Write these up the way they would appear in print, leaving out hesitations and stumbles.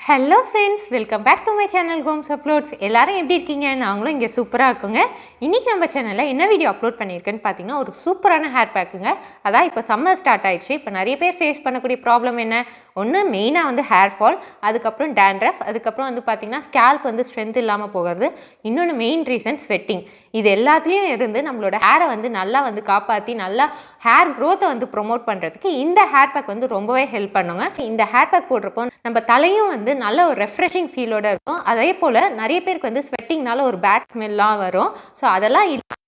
Hello friends, welcome back to my channel Gomes uploads. எல்லாரும் எப்படி இருக்கீங்க? நாங்களும் இங்கே சூப்பராக இருக்குங்க. இன்றைக்கி நம்ம சேனலில் என்ன வீடியோ அப்லோட் பண்ணியிருக்கேன்னு பார்த்தீங்கன்னா, ஒரு சூப்பரான ஹேர் பேக்குங்க. அதான் இப்போ சம்மர் ஸ்டார்ட் ஆயிடுச்சு. இப்போ நிறைய பேர் ஃபேஸ் பண்ணக்கூடிய ப்ராப்ளம் என்ன? ஒன்று மெயினாக வந்து ஹேர் ஃபால், அதுக்கப்புறம் டேண்ட்ரஃப், அதுக்கப்புறம் வந்து பார்த்திங்கன்னா ஸ்கேல்ப் வந்து ஸ்ட்ரென்த் இல்லாமல் போகிறது. இன்னொன்று மெயின் ரீசன் ஸ்வெட்டிங். இது எல்லாத்துலேயும் இருந்து நம்மளோட ஹேரை வந்து நல்லா வந்து காப்பாற்றி நல்லா ஹேர் க்ரோத்தை வந்து ப்ரொமோட் பண்ணுறதுக்கு இந்த ஹேர் பேக் வந்து ரொம்பவே ஹெல்ப் பண்ணுங்க. இந்த ஹேர் பேக் போடுறப்போ நம்ம தலையும் வந்து நல்ல ஒரு ரெஃப்ரெஷிங் ஃபீலோட இருக்கும். அதே போல் நிறைய பேருக்கு வந்து ஸ்வெட்டிங்னால ஒரு பேட் ஸ்மெல்லாம் வரும். ஸோ அதெல்லாம் இல்லாமல்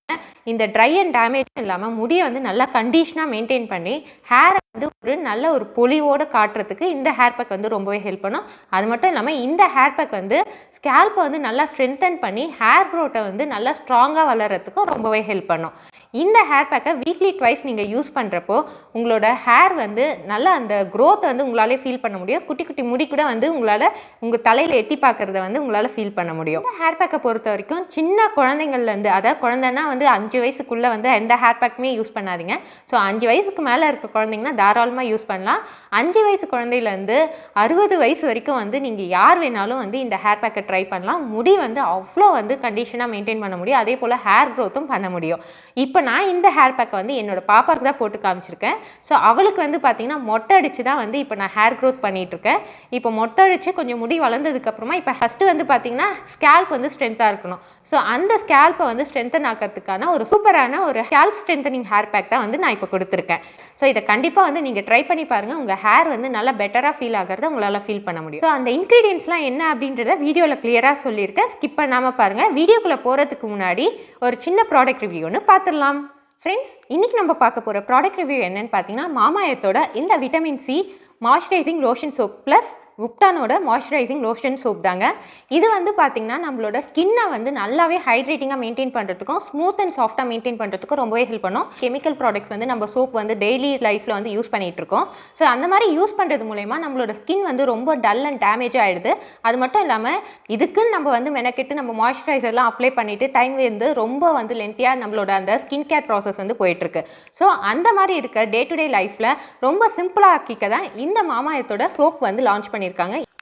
இந்த ட்ரை அண்ட் டேமேஜும் இல்லாமல் முடியை வந்து நல்லா கண்டிஷனாக மெயின்டைன் பண்ணி ஹேரை வந்து ஒரு நல்ல ஒரு பொலிவோடு காட்டுறதுக்கு இந்த ஹேர் பேக் வந்து ரொம்பவே ஹெல்ப் பண்ணும். அது மட்டும் இல்லாமல் இந்த ஹேர் பேக் வந்து ஸ்கேல்ப்பை வந்து நல்லா ஸ்ட்ரென்தன் பண்ணி ஹேர் க்ரோத்தை வந்து நல்லா ஸ்ட்ராங்காக வளர்கிறதுக்கும் ரொம்பவே ஹெல்ப் பண்ணும். இந்த ஹேர் பேக்கை வீக்லி ட்வைஸ் நீங்கள் யூஸ் பண்ணுறப்போ உங்களோட ஹேர் வந்து நல்லா அந்த க்ரோத்தை வந்து உங்களாலே ஃபீல் பண்ண முடியும். குட்டி குட்டி முடி கூட வந்து உங்களால் உங்கள் தலையில் எட்டி பார்க்குறத வந்து உங்களால் ஃபீல் பண்ண முடியும். இந்த ஹேர் பேக்கை பொறுத்த வரைக்கும் சின்ன குழந்தைங்கள்லேருந்து, அதாவது குழந்தைன்னா வந்து 5 வயசுக்குள்ளே வந்து எந்த ஹேர் பேக்குமே யூஸ் பண்ணாதீங்க. ஸோ 5 வயசுக்கு மேலே இருக்க குழந்தைங்கன்னா தாராளமாக யூஸ் பண்ணலாம். 5 வயசு குழந்தையிலேருந்து 60 வயசு வரைக்கும் வந்து நீங்கள் யார் வேணாலும் வந்து இந்த ஹேர் பேக்கை ட்ரை பண்ணலாம். முடி வந்து அவ்வளோ வந்து கண்டிஷனாக மெயின்டைன் பண்ண முடியும். அதே போல் ஹேர் க்ரோத்தும் பண்ண முடியும். இப்போ நான் இந்த ஹேர் பேக்கை வந்து என்னோட பாப்பாவுக்கு தான் போட்டு காமிச்சிருக்கேன். ஸோ அவளுக்கு வந்து பார்த்திங்கன்னா மொட்டை அடித்து தான் வந்து இப்போ நான் ஹேர் க்ரோத் பண்ணிகிட்ருக்கேன். இப்போ மொட்டை அடித்து கொஞ்சம் முடி வளர்ந்ததுக்கப்புறமா இப்போ ஃபஸ்ட்டு வந்து பார்த்திங்கன்னா ஸ்கேல்ப் வந்து ஸ்ட்ரென்த்தாக இருக்கணும். ஸோ அந்த ஸ்கேல்ப்பை வந்து ஸ்ட்ரென்தன் ஆக்கிறதுக்கான ஒரு சூப்பரான ஒரு ஸ்கேல்ப் ஸ்ட்ரென்தனிங் ஹேர் பேக் தான் வந்து நான் இப்போ கொடுத்துருக்கேன். ஸோ இதை கண்டிப்பாக வந்து நீங்கள் ட்ரை பண்ணி பாருங்கள். உங்கள் ஹேர் வந்து நல்லா பெட்டராக ஃபீல் ஆகிறத உங்களால் ஃபீல் பண்ண முடியும். ஸோ அந்த இன்க்ரீடியன்ஸ்லாம் என்ன அப்படின்றத வீடியோவில் கிளியராக சொல்லியிருக்கேன். ஸ்கிப் பண்ணாமல் பாருங்கள். வீடியோக்குள்ளே போகிறதுக்கு முன்னாடி ஒரு சின்ன ப்ராடக்ட் ரிவ்யூ ஒன்று பார்த்துடலாம். ஃப்ரெண்ட்ஸ், இன்றைக்கி நம்ம பார்க்க போகிற ப்ராடக்ட் ரிவ்யூ என்னென்னு பார்த்தீங்கன்னா, மாமாஎர்த்தோட இந்த vitamin C moisturising lotion soap plus உப்டானோட மாய்ஸ்சரைசிங் லோஷன் சோப் தாங்க. இது வந்து பார்த்திங்கன்னா நம்மளோட ஸ்கின்னை வந்து நல்லாவே ஹைட்ரேட்டிங்காக மெயின்டைன் பண்ணுறதுக்கும் ஸ்மூத் அண்ட் சாஃப்டாக மெயின்டைன் பண்ணுறதுக்கும் ரொம்பவே ஹெல்ப் பண்ணும். கெமிக்கல் ப்ராடக்ட்ஸ் வந்து நம்ம சோப் வந்து டெய்லி லைஃப்பில் வந்து யூஸ் பண்ணிகிட்ருக்கோம். ஸோ அந்த மாதிரி யூஸ் பண்ணுறது மூலயமா நம்மளோட ஸ்கின் வந்து ரொம்ப டல் அண்ட் டேமேஜ் ஆகிடுது. அது மட்டும் இல்லாமல் இதுக்குன்னு நம்ம வந்து மெனக்கெட்டு நம்ம மாய்ஸ்சரைசர்லாம் அப்ளை பண்ணிவிட்டு டைம் வந்து ரொம்ப வந்து லென்த்தியாக நம்மளோட அந்த ஸ்கின் கேர் ப்ராசஸ் வந்து போயிட்டுருக்கு. ஸோ அந்த மாதிரி இருக்க டே டு டே லைஃப்பில் ரொம்ப சிம்பிளாக ஆக்கிக்க தான் இந்த மாமாஎர்த்தோட சோப் வந்து லான்ச் பண்ணியிருக்காங்க.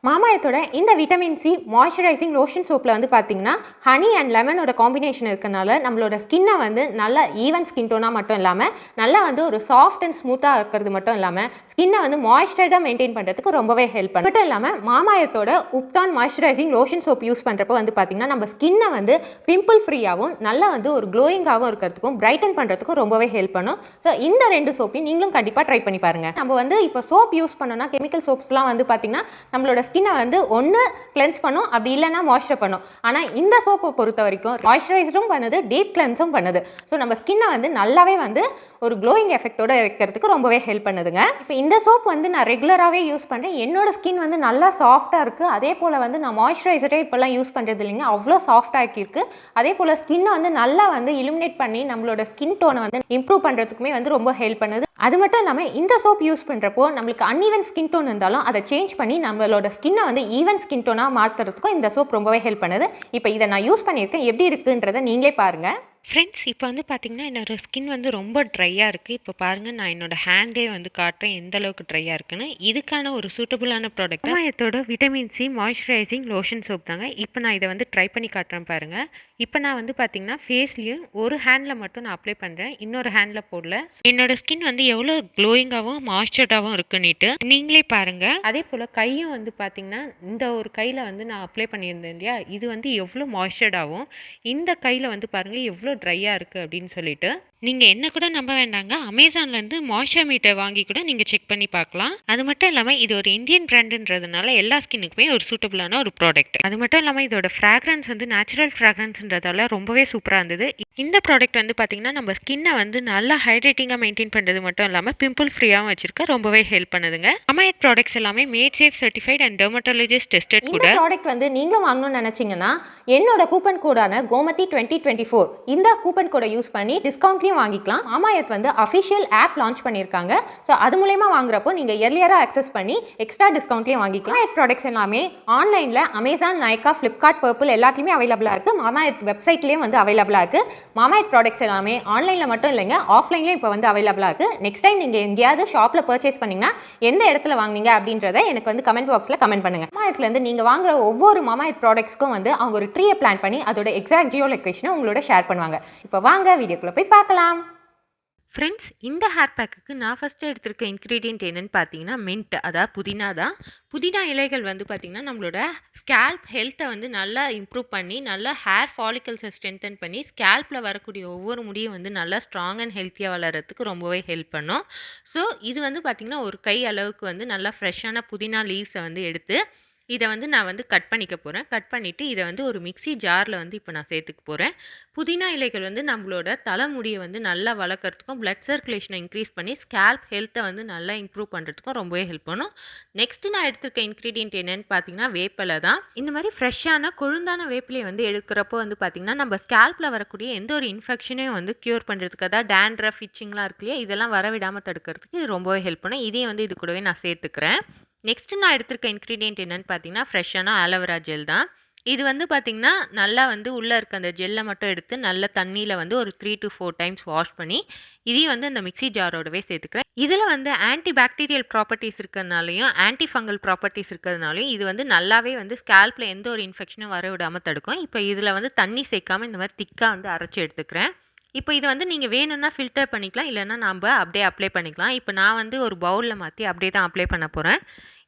மாமாஎர்த்தோட இந்த விட்டமின் சி மாய்ஸ்சரைசிங் லோஷன் சோப்பில் வந்து பார்த்திங்கன்னா ஹனி அண்ட் லெமனோட காம்பினேஷன் இருக்கனால நம்மளோட ஸ்கின்னை வந்து நல்லா ஈவன் ஸ்கின் டோனாக மட்டும் இல்லாமல் நல்லா வந்து ஒரு சாஃப்ட் அண்ட் ஸ்மூத்தாக இருக்கிறது மட்டும் இல்லாமல் ஸ்கின்னை வந்து மாய்ஸ்சரைடாக மெயின்டைன் பண்ணுறதுக்கு ரொம்பவே ஹெல்ப் பண்ணும். மட்டும் இல்லாமல் மாமாஎர்த்தோட ubtan moisturising lotion soap use பண்ணுறப்போ வந்து பார்த்திங்கன்னா நம்ம ஸ்கின்னை வந்து பிம்பிள் ஃப்ரீயாகவும் நல்லா வந்து ஒரு க்ளோயிங்காகவும் இருக்கிறதுக்கும் பிரைட்டன் பண்ணுறதுக்கும் ரொம்பவே ஹெல்ப் பண்ணும். ஸோ இந்த 2 சோப்பையும் நீங்களும் கண்டிப்பாக ட்ரை பண்ணி பாருங்கள். நம்ம வந்து இப்போ சோப் யூஸ் பண்ணோன்னா கெமிக்கல் சோப்ஸ்லாம் வந்து பார்த்திங்கன்னா நம்மளோட ஸ்கின்னை வந்து ஒன்று கிளென்ஸ் பண்ணும், அப்படி இல்லைன்னா மாய்ஸ்சர் பண்ணும். ஆனால் இந்த சோப்பை பொறுத்த வரைக்கும் மாய்ஸ்சரைசரும் பண்ணுது, டீப் கிளென்ஸும் பண்ணுது. ஸோ நம்ம ஸ்கின்னை வந்து நல்லாவே வந்து ஒரு க்ளோயிங் எஃபெக்டோடு வைக்கிறதுக்கு ரொம்பவே ஹெல்ப் பண்ணுதுங்க. இப்போ இந்த சோப் வந்து நான் ரெகுலராகவே யூஸ் பண்ணுறேன். என்னோட ஸ்கின் வந்து நல்லா சாஃப்டாக இருக்குது. அதே போல் வந்து நான் மாய்ஸ்சரைசரே இப்போல்லாம் யூஸ் பண்ணுறது இல்லைங்க, அவ்வளோ சாஃப்டாக இருக்குது. அதே போல் ஸ்கின்னை வந்து நல்லா வந்து இலுமினேட் பண்ணி நம்மளோட ஸ்கின் டோனை வந்து இம்ப்ரூவ் பண்ணுறதுக்குமே வந்து ரொம்ப ஹெல்ப் பண்ணுது. அது மட்டும் இல்லாமல் இந்த சோப் யூஸ் பண்ணுறப்போ நம்மளுக்கு அன்ஈவன் ஸ்கின் டோன் இருந்தாலும் அதை சேஞ்ச் பண்ணி நம்மளோட ஸ்கின்னை வந்து ஈவன் ஸ்கின் டோனாக மாற்றுறதுக்கும் இந்த சோப் ரொம்பவே ஹெல்ப் பண்ணுது. இப்போ இதை நான் யூஸ் பண்ணியிருக்கேன், எப்படி இருக்குன்றதை நீங்களே பாருங்கள். ஃப்ரெண்ட்ஸ், இப்போ வந்து பார்த்திங்கன்னா என்னோடய ஸ்கின் வந்து ரொம்ப ட்ரையாக இருக்குது. இப்போ பாருங்கள், நான் என்னோடய ஹேண்டே வந்து காட்டுறேன் எந்த அளவுக்கு ட்ரையாக இருக்குன்னு. இதுக்கான ஒரு சூட்டபுளான ப்ராடக்ட் மாமாஎர்த்தோட vitamin C moisturising lotion soap தாங்க. இப்போ நான் இதை வந்து ட்ரை பண்ணி காட்டுறேன் பாருங்கள். இப்போ நான் வந்து பார்த்திங்கன்னா ஃபேஸ்லேயும் ஒரு ஹேண்டில் மட்டும் நான் அப்ளை பண்ணுறேன், இன்னொரு ஹேண்டில் போடல. என்னோடய ஸ்கின் வந்து எவ்வளோ க்ளோயிங்காகவும் மாய்ஸ்சர்டாகவும் இருக்குன்னுட்டு நீங்களே பாருங்கள். அதே போல் கையும் வந்து பார்த்திங்கன்னா இந்த ஒரு கையில் வந்து நான் அப்ளை பண்ணியிருந்தேன் இல்லையா, இது வந்து எவ்வளோ மாய்ஸ்சர்டாகவும் இந்த கையில் வந்து பாருங்கள் எவ்வளோ ட்ரையாக இருக்குது அப்படின்னு சொல்லிட்டு நீங்கள் என்ன கூட நம்ப வேண்டாங்க, அமேசான்லேருந்து மாய்ஸ்சர் மீட்டர் வாங்கி கூட நீங்கள் செக் பண்ணி பார்க்கலாம். அது மட்டும் இல்லாமல் இது ஒரு இந்தியன் பிராண்டுன்றதுனால எல்லா ஸ்கின்னுக்குமே ஒரு சூட்டபுளான ஒரு ப்ராடக்ட். அது மட்டும் இல்லாமல் இதோட ஃப்ராக்ரன்ஸ் வந்து நேச்சுரல் ஃப்ராக்ரன்ஸ்ன்றதால ரொம்பவே சூப்பராக இருந்தது. இந்த ப்ராடக்ட் வந்து பார்த்திங்கன்னா நம்ம ஸ்கின்னை வந்து நல்லா ஹைட்ரேட்டிங்காக மெயின்டைன் பண்ணுறது மட்டும் இல்லாமல் பிம்பிள் ஃப்ரீயாகவும் வச்சிருக்க ரொம்பவே ஹெல்ப் பண்ணுதுங்க. மாமாஎர்த் ப்ராடக்ட்ஸ் எல்லாமே mat safe certified and dermatologist tested கூட. இந்த ப்ராடக்ட் வந்து நீங்களும் வாங்கணும்னு நினச்சிங்கன்னா என்னோட கூப்பன் கோடான கோமதி 2024 இந்த கூப்பன் கோடை யூஸ் பண்ணி டிஸ்கவுண்ட்லையும் வாங்கிக்கலாம். மாமாஎர்த் வந்து அஃபிஷியல் ஆப் லான்ச் பண்ணியிருக்காங்க. ஸோ அது மூலயமா வாங்குறப்போ நீங்கள் எர்லியராக அக்சஸ் பண்ணி எக்ஸ்ட்ரா டிஸ்கவுண்ட்லையும் வாங்கிக்கலாம். மாமாஎர்த் ப்ராடக்ட்ஸ் எல்லாமே ஆன்லைனில் அமேசான், நைகா, ஃப்ளிப்கார்ட், பர்பிள் எல்லாத்துலேயுமே அவைலபிளாக இருக்குது. மாமாஎர்த் வெப்சைட்லேயும் வந்து அவைலபிளாக இருக்குது. மாமாஎர்த் ப்ராடக்ட்ஸ் எல்லாமே ஆன்லைனில் மட்டும் இல்லைங்க, ஆஃப்லைன்லேயும் இப்போ வந்து அவைலபிளாக இருக்குது. நெக்ஸ்ட் டைம் நீங்கள் எங்கேயாவது ஷாப்பில் பர்ச்சேஸ் பண்ணிங்கன்னா எந்த இடத்துல வாங்குனீங்க அப்படின்றத எனக்கு வந்து கமெண்ட் பாக்ஸில் கமெண்ட் பண்ணுங்கள். மாமாஎர்த்லேருந்து நீங்கள் வாங்குற ஒவ்வொரு மாமாஎர்த் ப்ராடக்ட்ஸ்க்கும் வந்து அவங்க ஒரு ட்ரீயை பிளான் பண்ணி அதோட எக்ஸாக்ட் ஜியோ லொகேஷனை உங்களோட ஷேர் பண்ணுவாங்க. இப்போ வாங்க வீடியோக்குள்ளே போய் பார்க்கலாம். ஃப்ரெண்ட்ஸ், இந்த ஹேர் பேக்குக்கு நான் ஃபஸ்ட்டு எடுத்திருக்க இன்க்ரீடியன்ட் என்னென்னு பார்த்தீங்கன்னா மின்ட், அதாவது புதினா தான். புதினா இலைகள் வந்து பார்த்திங்கன்னா நம்மளோட ஸ்கேல்ப் ஹெல்த்தை வந்து நல்லா இம்ப்ரூவ் பண்ணி நல்லா ஹேர் ஃபாலிக்கல்ஸை ஸ்ட்ரென்தன் பண்ணி ஸ்கேல்பில் வரக்கூடிய ஒவ்வொரு முடியும் வந்து நல்லா ஸ்ட்ராங் அண்ட் ஹெல்த்தியாக வளர்கிறதுக்கு ரொம்பவே ஹெல்ப் பண்ணும். ஸோ இது வந்து பார்த்திங்கன்னா ஒரு கை அளவுக்கு வந்து நல்லா ஃப்ரெஷ்ஷான புதினா லீவ்ஸை வந்து எடுத்து இதை வந்து நான் வந்து கட் பண்ணிக்க போகிறேன். கட் பண்ணிவிட்டு இதை வந்து ஒரு மிக்ஸி ஜாரில் வந்து இப்போ நான் சேர்த்துக்க போகிறேன். புதினா இலைகள் வந்து நம்மளோட தலைமுடியை வந்து நல்லா வளர்க்குறதுக்கும் பிளட் சர்க்குலேஷனை இன்க்ரீஸ் பண்ணி ஸ்கேல்ப் ஹெல்த்தை வந்து நல்லா இம்ப்ரூவ் பண்ணுறதுக்கும் ரொம்பவே ஹெல்ப் பண்ணும். நெக்ஸ்ட்டு நான் எடுத்திருக்க இன்க்ரீடியன்ட் என்னென்னு பார்த்தீங்கன்னா வேப்பிலை தான். இந்த மாதிரி ஃப்ரெஷ்ஷான கொழுந்தான வேப்பிலையை வந்து எடுக்கிறப்போ வந்து பார்த்திங்கன்னா நம்ம ஸ்கேல்பில் வரக்கூடிய எந்த ஒரு இன்ஃபெக்ஷனையும் வந்து க்யூர் பண்ணுறதுக்கு, அதாவது டேண்ட்ரஃப், இச்சிங்லாம் இருக்கு இல்லையா, இதெல்லாம் வரவிடாமல் தடுக்கிறதுக்கு இது ரொம்பவே ஹெல்ப் பண்ணும். இதையும் வந்து இது கூடவே நான் சேர்த்துக்கிறேன். நெக்ஸ்ட்டு நான் எடுத்திருக்க இன்க்ரீடியன்ட் என்னென்னு பார்த்தீங்கன்னா ஃப்ரெஷ்ஷான ஆலோவேரா ஜெல் தான். இது வந்து பார்த்திங்கன்னா நல்லா வந்து உள்ளே இருக்க அந்த ஜெல்லை மட்டும் எடுத்து நல்ல தண்ணியில் வந்து ஒரு 3 to 4 டைம்ஸ் வாஷ் பண்ணி இதையும் வந்து அந்த மிக்ஸி ஜாரோடவே சேர்த்துக்கிறேன். இதில் வந்து ஆன்டி பாக்டீரியல் ப்ராப்பர்ட்டிஸ் இருக்கிறதுனாலையும் ஆன்டி ஃபங்கல் ப்ராப்பர்ட்டிஸ் இருக்கிறதுனாலையும் இது வந்து நல்லாவே வந்து ஸ்கேல்பில் எந்த ஒரு இன்ஃபெக்ஷனும் வர விடாமல் தடுக்கும். இப்போ இதில் வந்து தண்ணி சேர்க்காமல் இந்த மாதிரி திக்காக வந்து அரைச்சி எடுத்துக்கிறேன். இப்போ இதை வந்து நீங்கள் வேணும்னா ஃபில்டர் பண்ணிக்கலாம், இல்லைன்னா நம்ம அப்படியே அப்ளை பண்ணிக்கலாம். இப்போ நான் வந்து ஒரு பவுலில் மாற்றி அப்படியே தான் அப்ளை பண்ண போகிறேன்.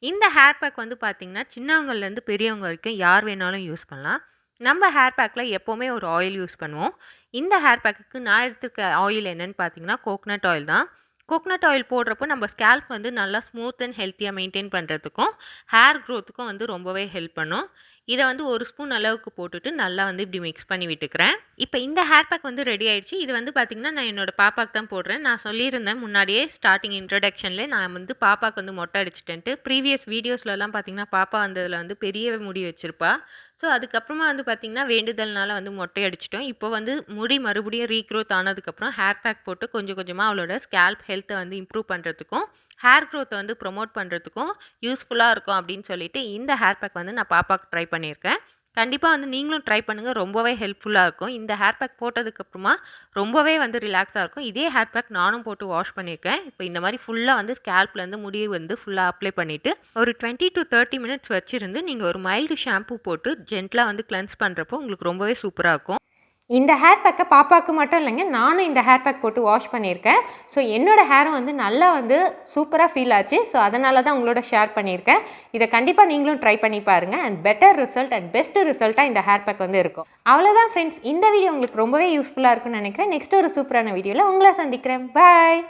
இந்த ஹேர் பேக் வந்து பார்த்திங்கன்னா சின்னவங்கலேருந்து பெரியவங்க வரைக்கும் யார் வேணாலும் யூஸ் பண்ணலாம். நம்ம ஹேர் பேக்கில் எப்போவுமே ஒரு ஆயில் யூஸ் பண்ணுவோம். இந்த ஹேர் பேக்குக்கு நான் எடுத்துருக்க ஆயில் என்னென்னு பார்த்தீங்கன்னா கோகனட் ஆயில் தான். கோகனட் ஆயில் போடுறப்போ நம்ம ஸ்கேல்ப் வந்து நல்லா ஸ்மூத் அண்ட் ஹெல்த்தியாக மெயின்டைன் பண்ணுறதுக்கும் ஹேர் க்ரோத்துக்கும் வந்து ரொம்பவே ஹெல்ப் பண்ணும். இதை வந்து ஒரு ஸ்பூன் அளவுக்கு போட்டுட்டு நல்லா வந்து இப்படி மிக்ஸ் பண்ணி விட்டுக்கிறேன். இப்போ இந்த ஹேர் பேக் வந்து ரெடி ஆயிடுச்சு. இது வந்து பார்த்திங்கன்னா நான் என்னோட பாப்பாக்கு தான் போடுறேன். நான் சொல்லியிருந்தேன் முன்னாடியே ஸ்டார்டிங் இன்ட்ரடக்ஷன்லேயே நான் வந்து பாப்பாவுக்கு வந்து மொட்டை அடிச்சிட்டேன்ட்டு. ப்ரீவியஸ் வீடியோஸ்லலாம் பார்த்திங்கன்னா பாப்பா வந்ததில் வந்து பெரிய முடி வச்சுருப்பா. ஸோ அதுக்கப்புறமா வந்து பார்த்திங்கன்னா வேண்டுதல்னால வந்து மொட்டை அடிச்சிட்டோம். இப்போ வந்து முடி மறுபடியும் ரீக்ரோத் ஆனதுக்கப்புறம் ஹேர் பேக் போட்டு கொஞ்சம் கொஞ்சமாக அவளோட ஸ்கேல்ப் ஹெல்த்தை வந்து இம்ப்ரூவ் பண்ணுறதுக்கும் ஹேர் க்ரோத்தை வந்து ப்ரொமோட் பண்ணுறதுக்கும் யூஸ்ஃபுல்லாக இருக்கும் அப்படின்னு சொல்லிட்டு இந்த ஹேர் பேக் வந்து நான் பாப்பாவுக்கு ட்ரை பண்ணியிருக்கேன். கண்டிப்பாக வந்து நீங்களும் ட்ரை பண்ணுங்கள், ரொம்பவே ஹெல்ப்ஃபுல்லாக இருக்கும். இந்த ஹேர் பேக் போட்டதுக்கப்புறமா ரொம்பவே வந்து ரிலாக்ஸாக இருக்கும். இதே ஹேர் பேக் நானும் போட்டு வாஷ் பண்ணியிருக்கேன். இப்போ இந்த மாதிரி ஃபுல்லாக வந்து ஸ்கேல்ப்லேருந்து முடிவு வந்து ஃபுல்லாக அப்ளை பண்ணிவிட்டு ஒரு 20 to 30 மினிட்ஸ் வச்சுருந்து நீங்கள் ஒரு மைல்டு ஷாம்பு போட்டு ஜென்டலாக வந்து கிளென்ஸ் பண்ணுறப்போ உங்களுக்கு ரொம்பவே சூப்பராக இருக்கும். இந்த ஹேர் பேக்கை பாப்பாவுக்கு மட்டும் இல்லைங்க, நானும் இந்த ஹேர் பேக் போட்டு வாஷ் பண்ணியிருக்கேன். ஸோ என்னோடய ஹேரும் வந்து நல்லா வந்து சூப்பராக ஃபீல் ஆச்சு. ஸோ அதனால தான் உங்களோட ஷேர் பண்ணியிருக்கேன். இதை கண்டிப்பாக நீங்களும் ட்ரை பண்ணி பாருங்கள். And better result and best ரிசல்ட்டாக இந்த ஹேர் பேக் வந்து இருக்கும். அவ்வளோதான் ஃப்ரெண்ட்ஸ், இந்த வீடியோ உங்களுக்கு ரொம்பவே யூஸ்ஃபுல்லாக இருக்கும்னு நினைக்கிறேன். நெக்ஸ்ட் ஒரு சூப்பரான வீடியோவில் உங்களை சந்திக்கிறேன். பாய்.